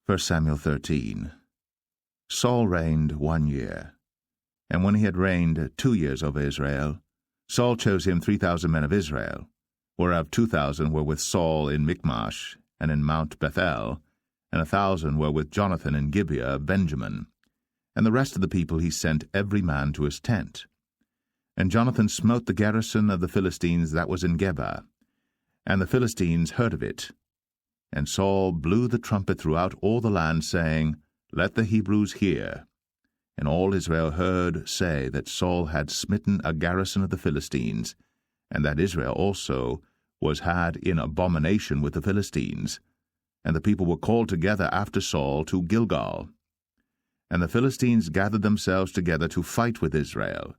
1 Samuel 13. Saul reigned 1 year. And when he had reigned 2 years over Israel, Saul chose him 3,000 men of Israel, whereof 2,000 were with Saul in Michmash and in Mount Bethel, and 1,000 were with Jonathan in Gibeah of Benjamin. And the rest of the people he sent every man to his tent. And Jonathan smote the garrison of the Philistines that was in Geba, and the Philistines heard of it. And Saul blew the trumpet throughout all the land, saying, Let the Hebrews hear. And all Israel heard say that Saul had smitten a garrison of the Philistines, and that Israel also was had in abomination with the Philistines. And the people were called together after Saul to Gilgal. And the Philistines gathered themselves together to fight with Israel,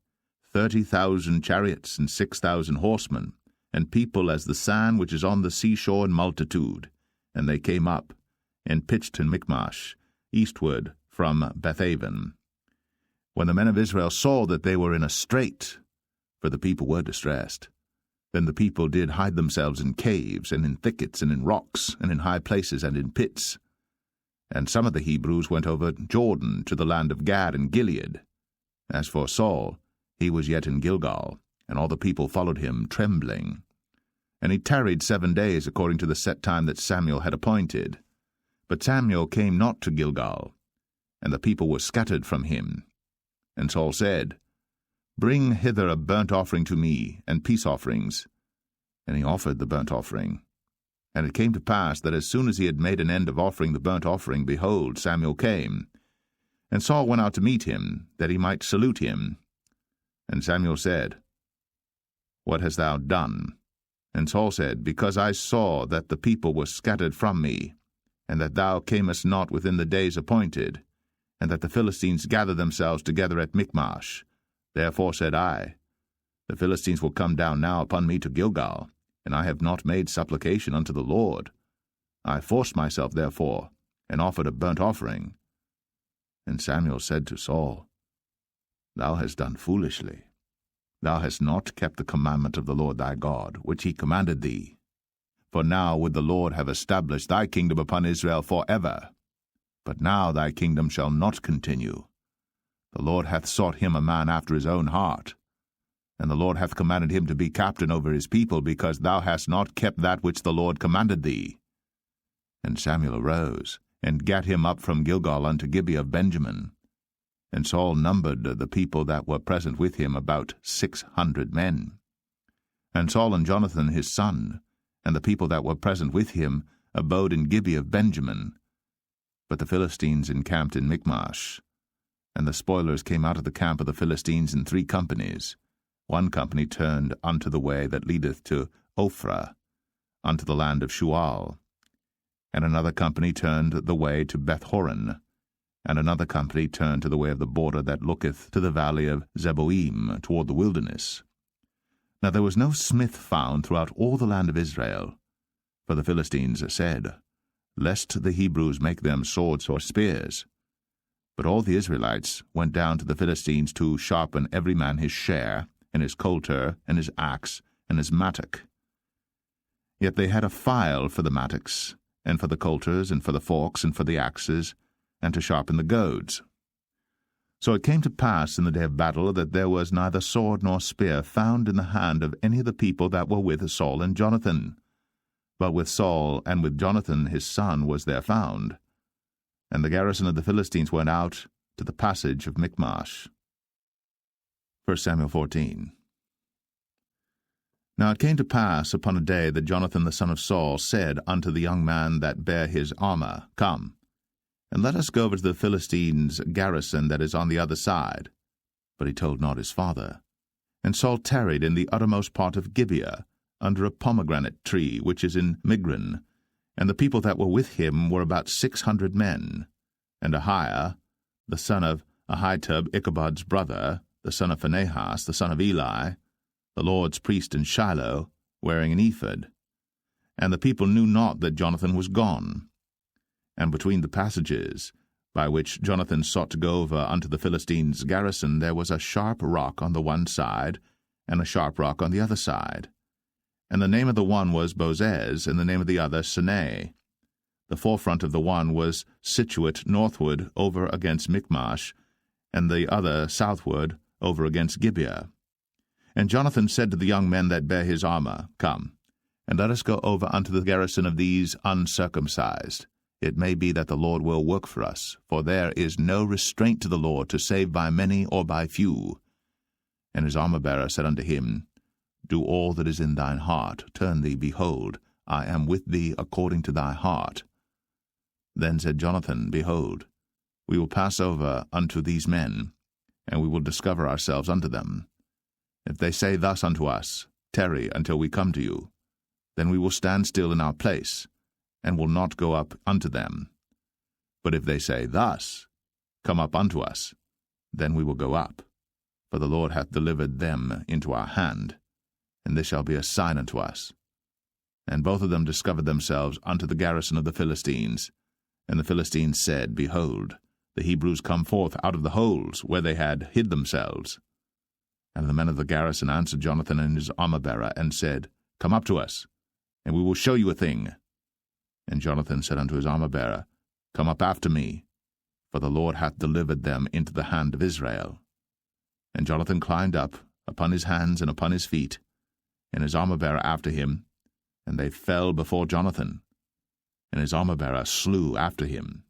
30,000 chariots and 6,000 horsemen, and people as the sand which is on the seashore in multitude. And they came up, and pitched in Michmash, eastward from Bethaven. When the men of Israel saw that they were in a strait, for the people were distressed, then the people did hide themselves in caves, and in thickets, and in rocks, and in high places, and in pits. And some of the Hebrews went over Jordan to the land of Gad and Gilead. As for Saul, he was yet in Gilgal, and all the people followed him, trembling. And he tarried 7 days according to the set time that Samuel had appointed. But Samuel came not to Gilgal, and the people were scattered from him. And Saul said, Bring hither a burnt offering to me, and peace offerings. And he offered the burnt offering. And it came to pass that as soon as he had made an end of offering the burnt offering, behold, Samuel came. And Saul went out to meet him, that he might salute him. And Samuel said, What hast thou done? And Saul said, Because I saw that the people were scattered from me, and that thou camest not within the days appointed, and that the Philistines gathered themselves together at Michmash. Therefore said I, The Philistines will come down now upon me to Gilgal, and I have not made supplication unto the Lord. I forced myself therefore, and offered a burnt offering. And Samuel said to Saul, Thou hast done foolishly. Thou hast not kept the commandment of the Lord thy God, which he commanded thee. For now would the Lord have established thy kingdom upon Israel forever. But now thy kingdom shall not continue. The Lord hath sought him a man after his own heart. And the Lord hath commanded him to be captain over his people, because thou hast not kept that which the Lord commanded thee. And Samuel arose, and gat him up from Gilgal unto Gibeah of Benjamin. And Saul numbered the people that were present with him about 600 men. And Saul and Jonathan his son, and the people that were present with him, abode in Gibeah of Benjamin. But the Philistines encamped in Michmash. And the spoilers came out of the camp of the Philistines in 3 companies. 1 company turned unto the way that leadeth to Ophrah, unto the land of Shual. And another company turned the way to Bethhoron. And another company turned to the way of the border that looketh to the valley of Zeboim, toward the wilderness. Now there was no smith found throughout all the land of Israel. For the Philistines said, Lest the Hebrews make them swords or spears. But all the Israelites went down to the Philistines to sharpen every man his share, and his coulter, and his axe, and his mattock. Yet they had a file for the mattocks, and for the coulters, and for the forks, and for the axes, and to sharpen the goads. So it came to pass in the day of battle that there was neither sword nor spear found in the hand of any of the people that were with Saul and Jonathan. But with Saul and with Jonathan his son was there found. And the garrison of the Philistines went out to the passage of Michmash. 1 Samuel 14. Now it came to pass upon a day that Jonathan the son of Saul said unto the young man that bare his armor, Come, and let us go over to the Philistines' garrison that is on the other side. But he told not his father. And Saul tarried in the uttermost part of Gibeah, under a pomegranate tree which is in Migron. And the people that were with him were about 600 men. And Ahiah, the son of Ahitub, Ichabod's brother, the son of Phinehas, the son of Eli, the Lord's priest in Shiloh, wearing an ephod. And the people knew not that Jonathan was gone. And between the passages, by which Jonathan sought to go over unto the Philistines' garrison, there was a sharp rock on the one side, and a sharp rock on the other side. And the name of the one was Bozez, and the name of the other Seneh. The forefront of the one was situate northward over against Michmash, and the other southward over against Gibeah. And Jonathan said to the young men that bare his armor, Come, and let us go over unto the garrison of these uncircumcised. It may be that the Lord will work for us, for there is no restraint to the Lord to save by many or by few. And his armor-bearer said unto him, Do all that is in thine heart, turn thee, behold, I am with thee according to thy heart. Then said Jonathan, Behold, we will pass over unto these men, and we will discover ourselves unto them. If they say thus unto us, Tarry until we come to you, then we will stand still in our place, and will not go up unto them. But if they say thus, Come up unto us, then we will go up. For the Lord hath delivered them into our hand, and this shall be a sign unto us. And both of them discovered themselves unto the garrison of the Philistines. And the Philistines said, Behold, the Hebrews come forth out of the holes where they had hid themselves. And the men of the garrison answered Jonathan and his armor-bearer, and said, Come up to us, and we will show you a thing. And Jonathan said unto his armor-bearer, Come up after me, for the Lord hath delivered them into the hand of Israel. And Jonathan climbed up upon his hands and upon his feet, and his armor-bearer after him, and they fell before Jonathan, and his armor-bearer slew after him.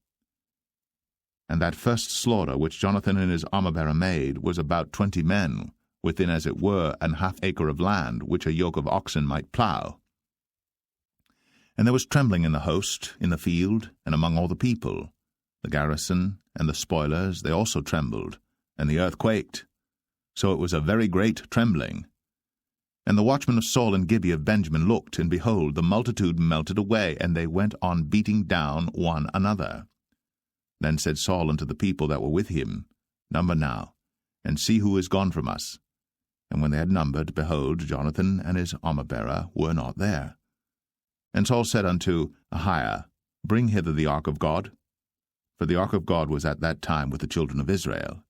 And that first slaughter which Jonathan and his armor-bearer made was about 20 men, within as it were an half acre of land, which a yoke of oxen might plough. And there was trembling in the host, in the field, and among all the people. The garrison and the spoilers, they also trembled, and the earth quaked. So it was a very great trembling. And the watchmen of Saul and Gibeah of Benjamin looked, and behold, the multitude melted away, and they went on beating down one another. Then said Saul unto the people that were with him, Number now, and see who is gone from us. And when they had numbered, behold, Jonathan and his armor-bearer were not there. And Saul said unto Ahiah, Bring hither the ark of God. For the ark of God was at that time with the children of Israel.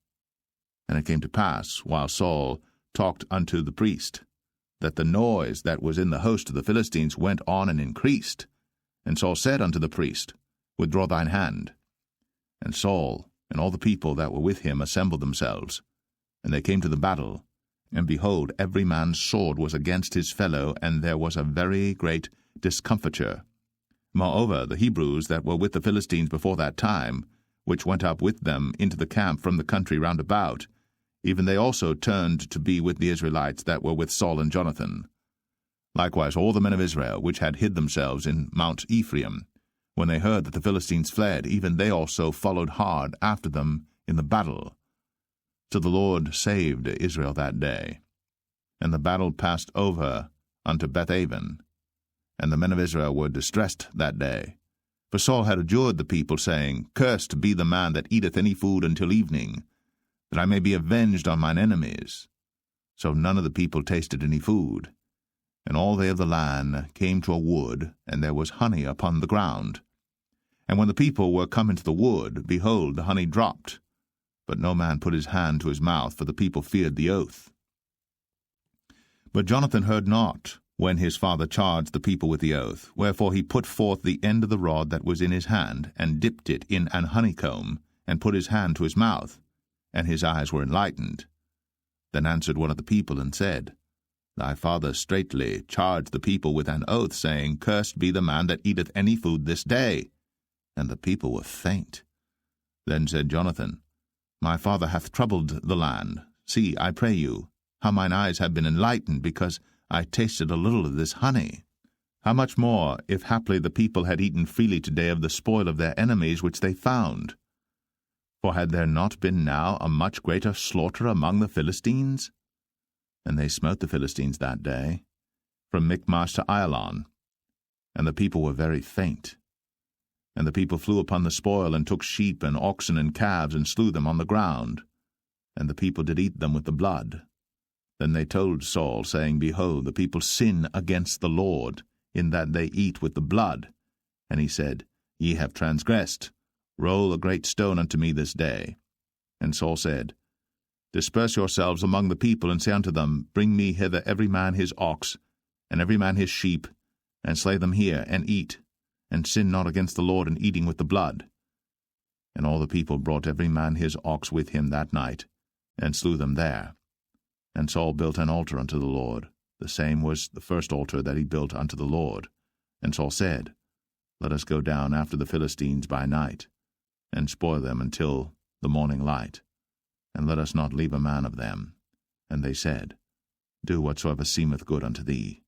And it came to pass, while Saul talked unto the priest, that the noise that was in the host of the Philistines went on and increased. And Saul said unto the priest, Withdraw thine hand. And Saul and all the people that were with him assembled themselves. And they came to the battle. And behold, every man's sword was against his fellow, and there was a very great discomfiture. Moreover, the Hebrews that were with the Philistines before that time, which went up with them into the camp from the country round about, even they also turned to be with the Israelites that were with Saul and Jonathan. Likewise all the men of Israel, which had hid themselves in Mount Ephraim, when they heard that the Philistines fled, even they also followed hard after them in the battle. So the Lord saved Israel that day. And the battle passed over unto Bethaven. And the men of Israel were distressed that day. For Saul had adjured the people, saying, Cursed be the man that eateth any food until evening, that I may be avenged on mine enemies. So none of the people tasted any food. And all they of the land came to a wood, and there was honey upon the ground. And when the people were come into the wood, behold, the honey dropped. But no man put his hand to his mouth, for the people feared the oath. But Jonathan heard not, when his father charged the people with the oath, wherefore he put forth the end of the rod that was in his hand, and dipped it in an honeycomb, and put his hand to his mouth, and his eyes were enlightened. Then answered one of the people, and said, Thy father straitly charged the people with an oath, saying, Cursed be the man that eateth any food this day. And the people were faint. Then said Jonathan, My father hath troubled the land. See, I pray you, how mine eyes have been enlightened, because I tasted a little of this honey. How much more, if haply the people had eaten freely today of the spoil of their enemies which they found? For had there not been now a much greater slaughter among the Philistines? And they smote the Philistines that day, from Michmash to Ajalon. And the people were very faint. And the people flew upon the spoil, and took sheep and oxen and calves, and slew them on the ground. And the people did eat them with the blood. Then they told Saul, saying, Behold, the people sin against the Lord, in that they eat with the blood. And he said, Ye have transgressed. Roll a great stone unto me this day. And Saul said, Disperse yourselves among the people, and say unto them, Bring me hither every man his ox, and every man his sheep, and slay them here, and eat. and sin not against the Lord in eating with the blood. And all the people brought every man his ox with him that night, and slew them there. And Saul built an altar unto the Lord. The same was the first altar that he built unto the Lord. And Saul said, Let us go down after the Philistines by night, and spoil them until the morning light, and let us not leave a man of them. And they said, Do whatsoever seemeth good unto thee.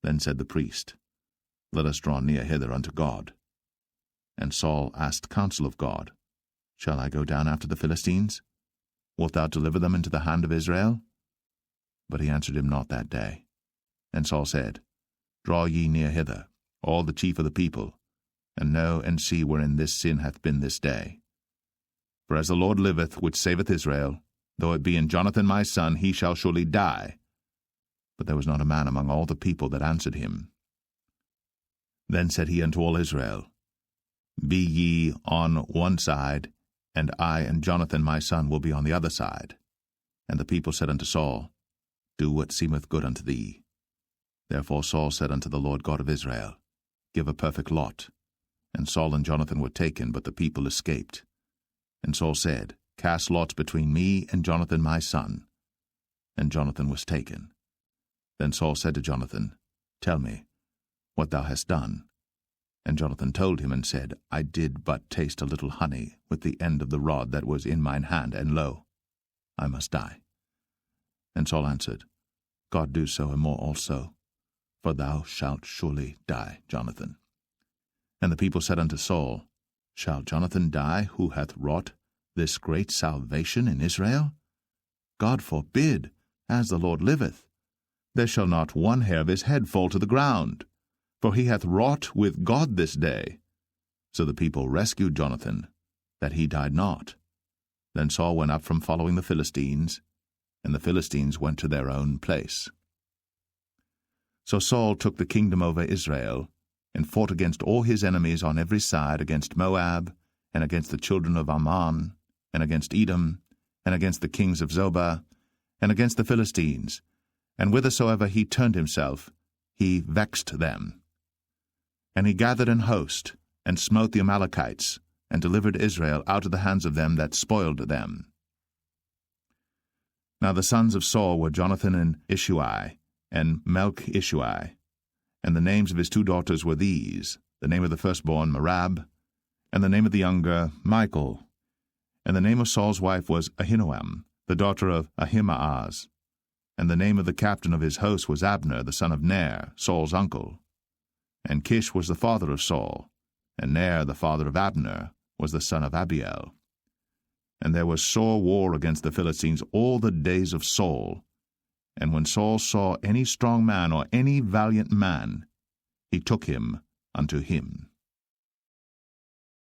Then said the priest, Let us draw near hither unto God. And Saul asked counsel of God, Shall I go down after the Philistines? Wilt thou deliver them into the hand of Israel? But he answered him not that day. And Saul said, Draw ye near hither, all the chief of the people, and know and see wherein this sin hath been this day. For as the Lord liveth, which saveth Israel, though it be in Jonathan my son, he shall surely die. But there was not a man among all the people that answered him. Then said he unto all Israel, Be ye on one side, and I and Jonathan my son will be on the other side. And the people said unto Saul, Do what seemeth good unto thee. Therefore Saul said unto the Lord God of Israel, Give a perfect lot. And Saul and Jonathan were taken, but the people escaped. And Saul said, Cast lots between me and Jonathan my son. And Jonathan was taken. Then Saul said to Jonathan, Tell me what thou hast done. And Jonathan told him and said, I did but taste a little honey with the end of the rod that was in mine hand, and lo, I must die. And Saul answered, God do so and more also, for thou shalt surely die, Jonathan. And the people said unto Saul, Shall Jonathan die, who hath wrought this great salvation in Israel? God forbid, as the Lord liveth. There shall not one hair of his head fall to the ground, for he hath wrought with God this day. So the people rescued Jonathan, that he died not. Then Saul went up from following the Philistines, and the Philistines went to their own place. So Saul took the kingdom over Israel, and fought against all his enemies on every side, against Moab, and against the children of Ammon, and against Edom, and against the kings of Zobah, and against the Philistines. And whithersoever he turned himself, he vexed them. And he gathered an host, and smote the Amalekites, and delivered Israel out of the hands of them that spoiled them. Now the sons of Saul were Jonathan and Ishui, and Melch-Ishui. And the names of his two daughters were these, the name of the firstborn Merab, and the name of the younger Michal. And the name of Saul's wife was Ahinoam, the daughter of Ahimaaz. And the name of the captain of his host was Abner, the son of Ner, Saul's uncle. And Kish was the father of Saul, and Ner, the father of Abner, was the son of Abiel. And there was sore war against the Philistines all the days of Saul. And when Saul saw any strong man or any valiant man, he took him unto him.